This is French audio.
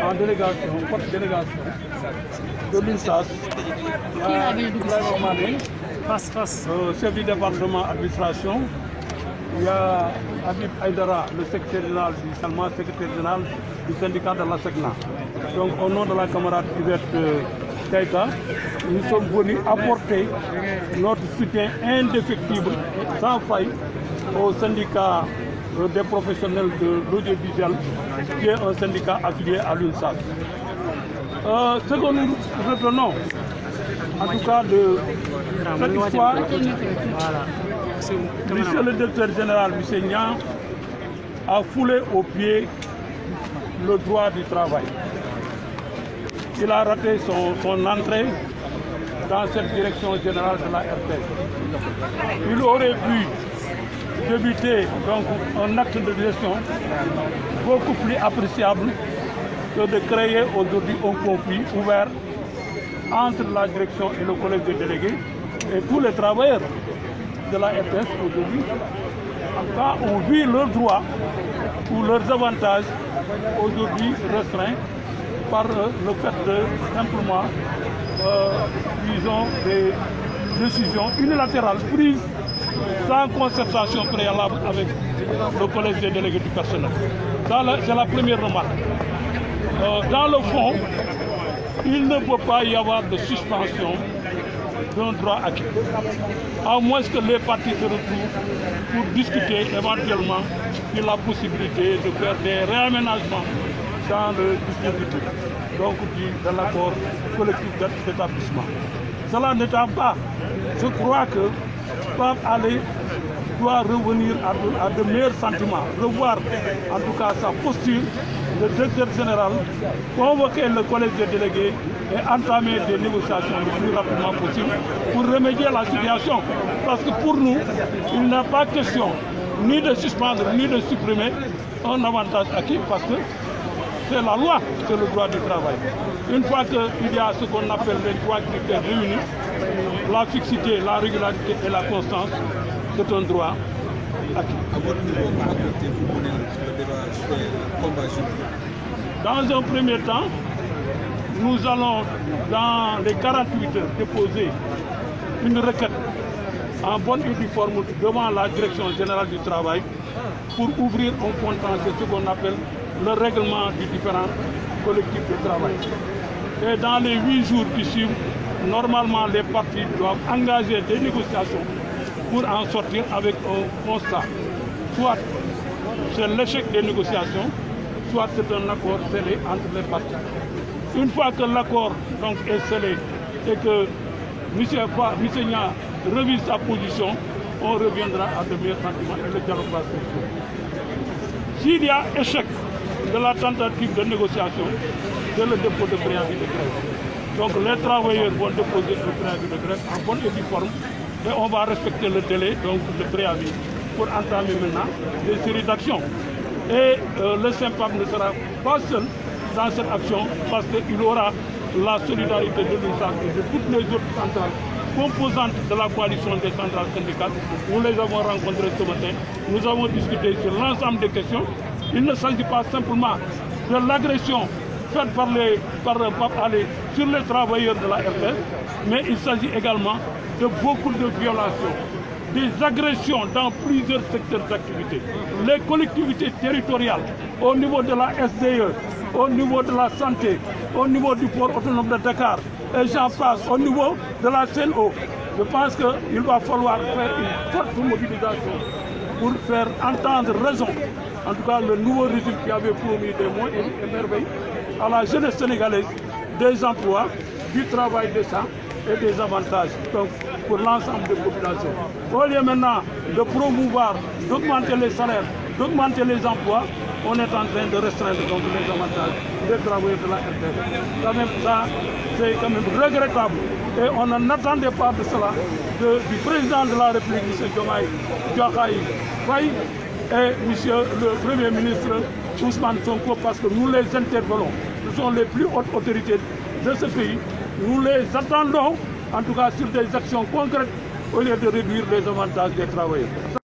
en délégation, forte délégation de l'UNSAS. Chef du département administration. Il y a Habib Aïdara, le secrétaire général du Salman, secrétaire général du syndicat de la SECNA. Donc au nom de la camarade Yvette Keïta, nous sommes venus apporter notre soutien indéfectible, sans faille, au syndicat des professionnels de l'audiovisuel, qui est un syndicat affilié à l'UNSAS. Ce que nous retenons, en tout cas de cette histoire, monsieur le directeur général, M. Niang, a foulé au pied le droit du travail. Il a raté son entrée dans cette direction générale de la RTS. Il aurait pu débuter donc un acte de gestion beaucoup plus appréciable que de créer aujourd'hui un conflit ouvert entre la direction et le collège de délégués et tous les travailleurs de la RTS aujourd'hui, en tout cas, ont vu leurs droits ou leurs avantages aujourd'hui restreints par le fait de simplement, disons, des décisions unilatérales prises sans concertation préalable avec le collège des délégués du personnel. C'est la première remarque. Dans le fond, il ne peut pas y avoir de suspension d'un droit acquis, à moins que les parties se retrouvent pour discuter éventuellement de la possibilité de faire des réaménagements dans le dispositif de l'accord collectif d'établissement. Cela n'étant pas, je crois que Pape Alé doit revenir à de meilleurs sentiments, revoir en tout cas sa posture. Le directeur général convoquer le collège des délégués et entamer des négociations le plus rapidement possible pour remédier à la situation. Parce que pour nous, il n'est pas question ni de suspendre ni de supprimer un avantage acquis parce que c'est la loi, c'est le droit du travail. Une fois qu'il y a ce qu'on appelle les trois critères réunis, la fixité, la régularité et la constance, c'est un droit acquis. Dans un premier temps, nous allons, dans les 48 heures, déposer une requête en bonne et due forme devant la Direction générale du travail pour ouvrir un contentieux, ce qu'on appelle le règlement du différent collectif de travail. Et dans les 8 jours qui suivent, normalement les parties doivent engager des négociations pour en sortir avec un constat. Soit c'est l'échec des négociations, soit c'est un accord scellé entre les parties. Une fois que l'accord est scellé et que M. Niang revise sa position, on reviendra à de meilleurs sentiments et le dialogue va se faire. S'il y a échec de la tentative de négociation, c'est le dépôt de préavis de grève. Donc les travailleurs vont déposer le préavis de grève en bonne et due forme et on va respecter le délai de préavis pour entamer maintenant des séries d'actions. Et le SYMPAP ne sera pas seul dans cette action parce qu'il aura la solidarité de l'UNSAS et de toutes les autres centrales composantes de la coalition des centrales syndicales. Nous les avons rencontrés ce matin. Nous avons discuté sur l'ensemble des questions. Il ne s'agit pas simplement de l'agression faite par Pape Alé sur les travailleurs de la RTS, mais il s'agit également de beaucoup de violations, des agressions dans plusieurs secteurs d'activité. Les collectivités territoriales, au niveau de la SDE, au niveau de la santé, au niveau du port autonome de Dakar, et j'en passe, au niveau de la CNO. Je pense qu'il va falloir faire une forte mobilisation pour faire entendre raison, en tout cas le nouveau régime qui avait promis des moyens et merveilles à la jeunesse sénégalaise, des emplois, du travail décent et des avantages pour l'ensemble des populations. Au lieu maintenant de promouvoir, d'augmenter les salaires, d'augmenter les emplois, on est en train de restreindre les avantages des travailleurs de la RTS. Ça, c'est quand même regrettable. Et on n'en attendait pas de cela du président de la République, M. Diomaye Faye, et le Premier ministre Ousmane Sonko, parce que nous les interpellons. Ce sont les plus hautes autorités de ce pays. Nous les attendons, en tout cas sur des actions concrètes, au lieu de réduire les avantages des travailleurs.